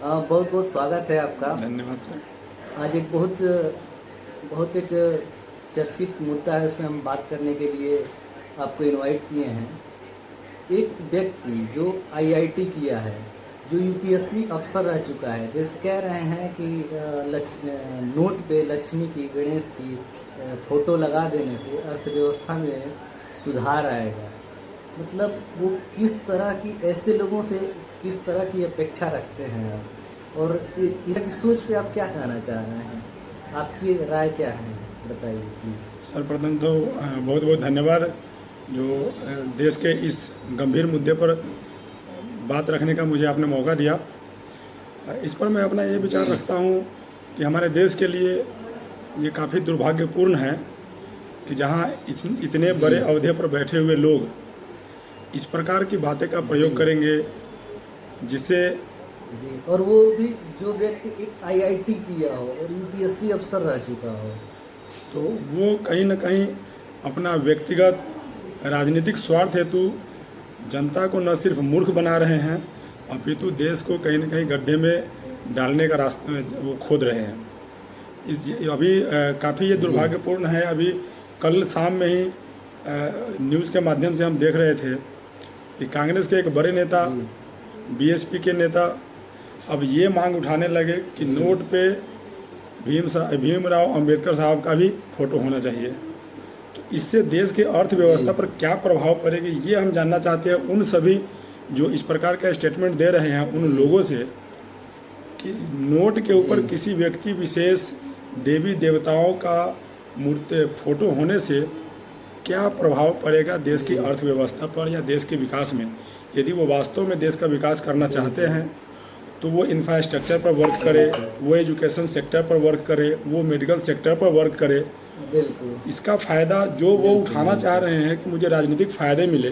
बहुत बहुत स्वागत है आपका। धन्यवाद सर। आज एक बहुत बहुत एक चर्चित मुद्दा है, उसमें हम बात करने के लिए आपको इनवाइट किए हैं। एक व्यक्ति जो आईआईटी किया है, जो यूपीएससी अफसर रह चुका है, देश कह रहे हैं कि नोट पे लक्ष्मी की, गणेश की फोटो लगा देने से अर्थव्यवस्था में सुधार आएगा। मतलब वो किस तरह की, ऐसे लोगों से किस तरह की अपेक्षा रखते हैं आप, और इसकी सोच पे आप क्या कहना चाह रहे हैं? आपकी राय क्या है, बताइए प्लीज़। सर प्रथम तो बहुत बहुत धन्यवाद जो देश के इस गंभीर मुद्दे पर बात रखने का मुझे आपने मौका दिया। इस पर मैं अपना ये विचार रखता हूँ कि हमारे देश के लिए ये काफ़ी दुर्भाग्यपूर्ण है कि जहाँ इतने बड़े अवधि पर बैठे हुए लोग इस प्रकार की बातें का प्रयोग करेंगे जिससे जी, और वो भी जो व्यक्ति एक आईआईटी किया हो और यूपीएससी अफसर रह चुका हो, तो वो कहीं न कहीं अपना व्यक्तिगत राजनीतिक स्वार्थ हेतु जनता को न सिर्फ मूर्ख बना रहे हैं अपितु देश को कहीं न कहीं गड्ढे में डालने का रास्ते वो खोद रहे हैं। अभी काफ़ी ये दुर्भाग्यपूर्ण है। अभी कल शाम में ही न्यूज़ के माध्यम से हम देख रहे थे कि कांग्रेस के एक बड़े नेता, बीएसपी के नेता अब ये मांग उठाने लगे कि नोट पे भीमराव अंबेडकर साहब का भी फोटो होना चाहिए। तो इससे देश के अर्थव्यवस्था पर क्या प्रभाव पड़ेगी ये हम जानना चाहते हैं उन सभी जो इस प्रकार का स्टेटमेंट दे रहे हैं उन लोगों से कि नोट के ऊपर किसी व्यक्ति विशेष देवी देवताओं का मूर्ति फोटो होने से क्या प्रभाव पड़ेगा देश की अर्थव्यवस्था पर या देश के विकास में। यदि वो वास्तव में देश का विकास करना चाहते हैं तो वो इंफ्रास्ट्रक्चर पर वर्क करे, वो एजुकेशन सेक्टर पर वर्क करे, वो मेडिकल सेक्टर पर वर्क करे। बिल्कुल इसका फ़ायदा जो वो उठाना चाह रहे हैं कि मुझे राजनीतिक फ़ायदे मिले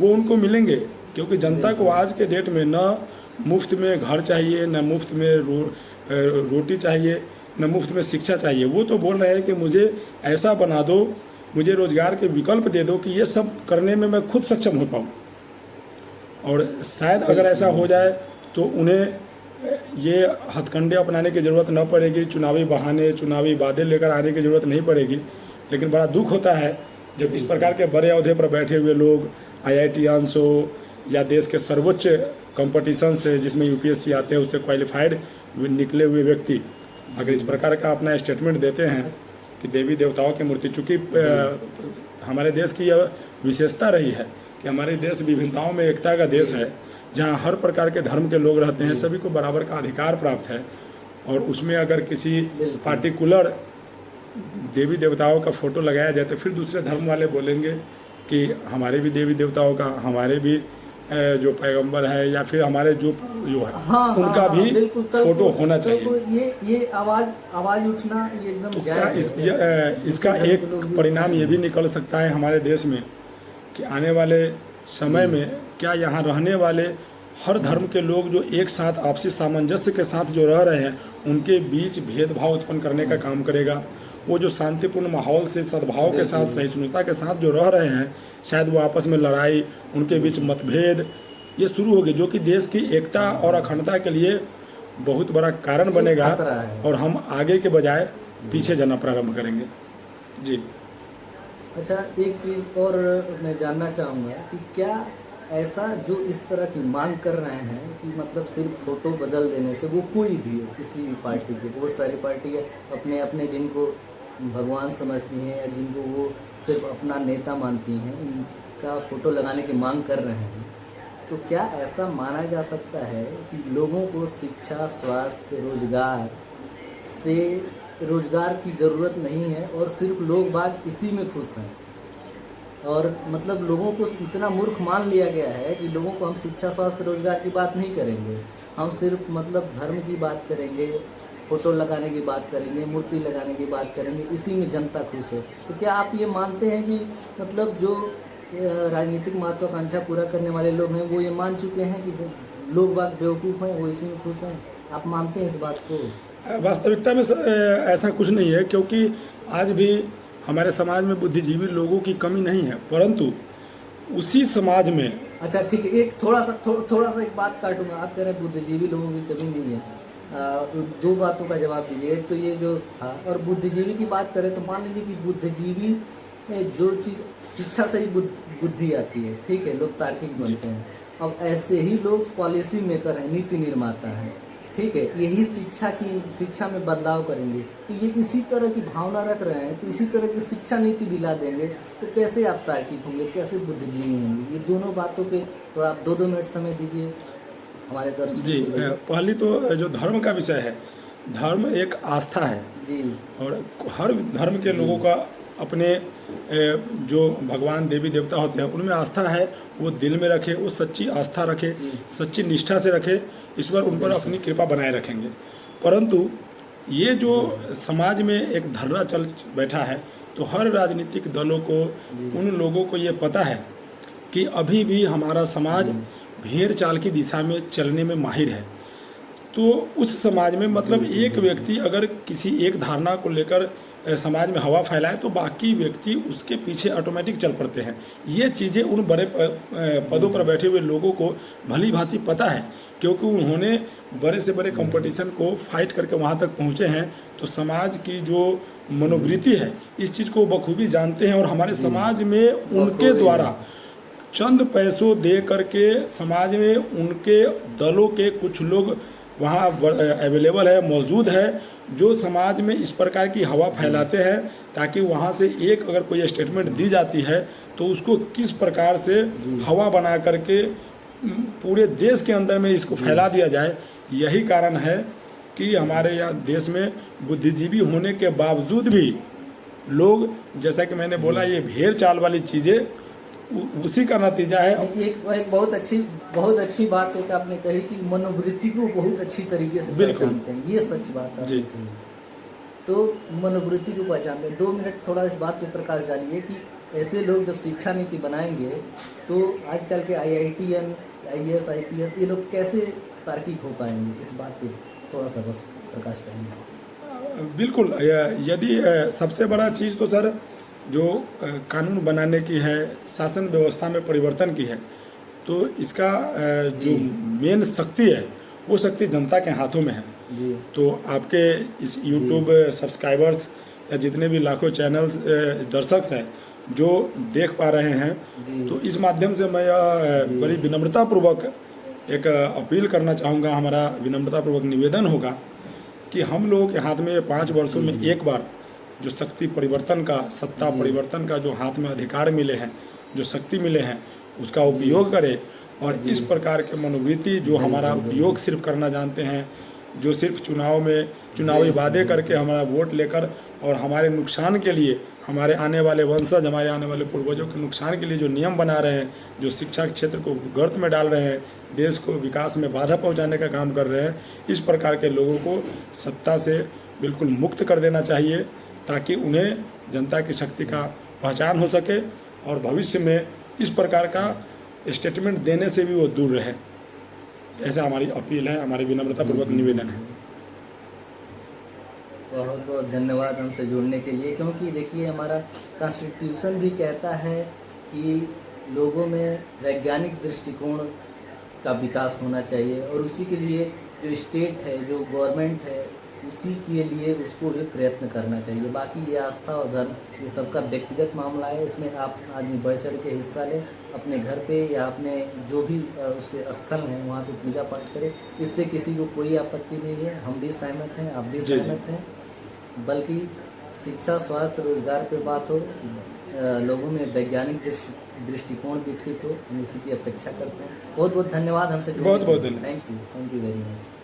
वो उनको मिलेंगे, क्योंकि जनता को आज के डेट में न मुफ्त में घर चाहिए, न मुफ्त में रोटी चाहिए, न मुफ्त में शिक्षा चाहिए। वो तो बोल रहे हैं कि मुझे ऐसा बना दो, मुझे रोज़गार के विकल्प दे दो कि ये सब करने में मैं खुद सक्षम हो पाऊँ। और शायद अगर ऐसा हो जाए तो उन्हें ये हथकंडे अपनाने की ज़रूरत न पड़ेगी, चुनावी बहाने, चुनावी वादे लेकर आने की ज़रूरत नहीं पड़ेगी। लेकिन बड़ा दुख होता है जब इस प्रकार के बड़े अहदे पर बैठे हुए लोग, आईआईटीआंस हो या देश के सर्वोच्च कंपटीशन से जिसमें यूपीएससी आते हैं उससे क्वालिफाइड निकले हुए व्यक्ति अगर इस प्रकार का अपना स्टेटमेंट देते हैं कि देवी देवताओं की मूर्ति, चूँकि हमारे देश की यह विशेषता रही है कि हमारे देश विभिन्नताओं में एकता का देश है, जहाँ हर प्रकार के धर्म के लोग रहते हैं, सभी को बराबर का अधिकार प्राप्त है। और उसमें अगर किसी पार्टिकुलर देवी देवताओं का फोटो लगाया जाए तो फिर दूसरे धर्म वाले बोलेंगे कि हमारे भी देवी देवताओं का, हमारे भी जो पैगंबर है या फिर हमारे जो है उनका भी फोटो होना चाहिए। तो ये आवाज उठना ये एकदम तो क्या इसका एक परिणाम ये भी निकल सकता है हमारे देश में कि आने वाले समय में क्या यहाँ रहने वाले हर धर्म के लोग जो एक साथ आपसी सामंजस्य के साथ जो रह रहे हैं उनके बीच भेदभाव उत्पन्न करने का काम करेगा। वो जो शांतिपूर्ण माहौल से सद्भाव के साथ, सहिष्णुता के साथ जो रह रहे हैं, शायद वो आपस में लड़ाई, उनके बीच मतभेद ये शुरू होगी, जो कि देश की एकता और अखंडता के लिए बहुत बड़ा कारण बनेगा और हम आगे के बजाय पीछे जाना प्रारंभ करेंगे। जी अच्छा, एक चीज़ और मैं जानना चाहूँगा कि क्या ऐसा जो इस तरह की मांग कर रहे हैं कि मतलब सिर्फ फोटो बदल देने से, वो कोई भी हो, किसी भी पार्टी की, बहुत सारी पार्टियाँ अपने अपने जिनको भगवान समझती हैं या जिनको वो सिर्फ अपना नेता मानती हैं, उनका फ़ोटो लगाने की मांग कर रहे हैं, तो क्या ऐसा माना जा सकता है कि लोगों को शिक्षा, स्वास्थ्य, रोजगार की ज़रूरत नहीं है और सिर्फ लोग बाग इसी में खुश हैं? और मतलब लोगों को इतना मूर्ख मान लिया गया है कि लोगों को हम शिक्षा, स्वास्थ्य, रोजगार की बात नहीं करेंगे, हम सिर्फ मतलब धर्म की बात करेंगे, फोटो लगाने की बात करेंगे, मूर्ति लगाने की बात करेंगे, इसी में जनता खुश है। तो क्या आप ये मानते हैं कि मतलब जो राजनीतिक महत्वाकांक्षा पूरा करने वाले लोग हैं वो ये मान चुके हैं कि लोग बाग बेवकूफ़ हैं, वो इसी में खुश हैं? आप मानते हैं इस बात को? वास्तविकता में ऐसा कुछ नहीं है, क्योंकि आज भी हमारे समाज में बुद्धिजीवी लोगों की कमी नहीं है, परंतु उसी समाज में अच्छा ठीक है, एक थोड़ा सा एक बात काटूंगा। आप कह रहे हैं बुद्धिजीवी लोगों की कमी नहीं है। दो बातों का जवाब दीजिए। एक तो ये जो था, और बुद्धिजीवी की बात करें तो मान लीजिए कि बुद्धिजीवी जो चीज़ शिक्षा से ही बुद्धि आती है, ठीक है, लोग तार्किक बनते हैं। अब ऐसे ही लोग पॉलिसी मेकर हैं, नीति निर्माता हैं, ठीक है, यही शिक्षा में बदलाव करेंगे तो ये इसी तरह की भावना रख रहे हैं, तो इसी तरह की शिक्षा नीति दिला देंगे तो कैसे आप तार्किक होंगे, कैसे बुद्धिजीवी होंगे? ये दोनों बातों पे थोड़ा आप 2-2 मिनट समय दीजिए हमारे दर्शकों जी। के लिए। पहली तो जो धर्म का विषय है, धर्म एक आस्था है जी और हर धर्म के लोगों का अपने जो भगवान देवी देवता होते हैं उनमें आस्था है, वो दिल में रखे, वो सच्ची आस्था रखे, जी। सच्ची निष्ठा से रखे, ईश्वर उन पर अपनी कृपा बनाए रखेंगे। परंतु ये जो समाज में एक धर्रा चल बैठा है, तो हर राजनीतिक दलों को, उन लोगों को ये पता है कि अभी भी हमारा समाज भेड़ चाल की दिशा में चलने में माहिर है। तो उस समाज में मतलब एक व्यक्ति अगर किसी एक धारणा को लेकर समाज में हवा फैलाए तो बाकी व्यक्ति उसके पीछे ऑटोमेटिक चल पड़ते हैं। ये चीज़ें उन बड़े पदों पर बैठे हुए लोगों को भली भांति पता है, क्योंकि उन्होंने बड़े से बड़े कंपटीशन को फाइट करके वहाँ तक पहुँचे हैं। तो समाज की जो मनोवृत्ति है इस चीज़ को बखूबी जानते हैं, और हमारे समाज में उनके द्वारा चंद पैसों दे करके समाज में उनके दलों के कुछ लोग वहाँ अवेलेबल है, मौजूद है, जो समाज में इस प्रकार की हवा फैलाते हैं ताकि वहाँ से एक अगर कोई स्टेटमेंट दी जाती है तो उसको किस प्रकार से हवा बना करके पूरे देश के अंदर में इसको फैला दिया जाए। यही कारण है कि हमारे यहाँ देश में बुद्धिजीवी होने के बावजूद भी लोग, जैसा कि मैंने बोला, ये भेड़ चाल वाली चीज़ें उसी का नतीजा है। एक बहुत अच्छी बात एक आपने कही कि मनोवृत्ति को बहुत अच्छी तरीके से पहचानते हैं, ये सच बात है। तो मनोवृत्ति को पहचानते हैं। 2 मिनट थोड़ा इस बात पे प्रकाश डालिए कि ऐसे लोग जब शिक्षा नीति बनाएंगे तो आजकल के IITN, IAS, IPS ये लोग कैसे तार्किक हो पाएंगे, इस बात पे थोड़ा सा बस प्रकाश डालिए। बिल्कुल। यदि सबसे बड़ा चीज़ तो सर जो कानून बनाने की है, शासन व्यवस्था में परिवर्तन की है, तो इसका जो मेन शक्ति है वो शक्ति जनता के हाथों में है। जी। तो आपके इस YouTube सब्सक्राइबर्स या जितने भी लाखों चैनल्स दर्शक हैं जो देख पा रहे हैं, तो इस माध्यम से मैं बड़ी विनम्रतापूर्वक एक अपील करना चाहूँगा। हमारा विनम्रतापूर्वक निवेदन होगा कि हम लोगों के हाथ में 5 वर्षों में एक बार जो शक्ति परिवर्तन का, सत्ता परिवर्तन का जो हाथ में अधिकार मिले हैं, जो शक्ति मिले हैं, उसका उपयोग करें। और इस प्रकार के मनोवृत्ति जो हमारा उपयोग सिर्फ करना जानते हैं, जो सिर्फ चुनाव में चुनावी वादे करके हमारा वोट लेकर और हमारे नुकसान के लिए, हमारे आने वाले वंशज, हमारे आने वाले पूर्वजों के नुकसान के लिए जो नियम बना रहे हैं, जो शिक्षा के क्षेत्र को गर्त में डाल रहे हैं, देश को विकास में बाधा पहुंचाने का काम कर रहे हैं, इस प्रकार के लोगों को सत्ता से बिल्कुल मुक्त कर देना चाहिए ताकि उन्हें जनता की शक्ति का पहचान हो सके और भविष्य में इस प्रकार का स्टेटमेंट देने से भी वो दूर रहे। ऐसा हमारी अपील है, हमारी विनम्रतापूर्वक निवेदन है। बहुत बहुत धन्यवाद हमसे जुड़ने के लिए, क्योंकि देखिए हमारा कॉन्स्टिट्यूशन भी कहता है कि लोगों में वैज्ञानिक दृष्टिकोण का विकास होना चाहिए, और उसी के लिए जो स्टेट है, जो गवर्नमेंट है, उसी के लिए उसको भी प्रयत्न करना चाहिए। बाकी ये आस्था और धर्म ये सबका व्यक्तिगत मामला है, इसमें आप आदमी बढ़ चढ़ के हिस्सा लें, अपने घर पे या अपने जो भी उसके स्थल हैं वहाँ पे पूजा पाठ करें, इससे किसी को कोई आपत्ति नहीं है। हम भी सहमत हैं, आप भी सहमत हैं। बल्कि शिक्षा, स्वास्थ्य, रोजगार पे बात हो, लोगों में वैज्ञानिक दृष्टिकोण विकसित हो, हम इसी की अपेक्षा करते हैं। बहुत बहुत धन्यवाद हमसे जुड़ने के लिए। बहुत बहुत धन्यवाद। Thank you very much.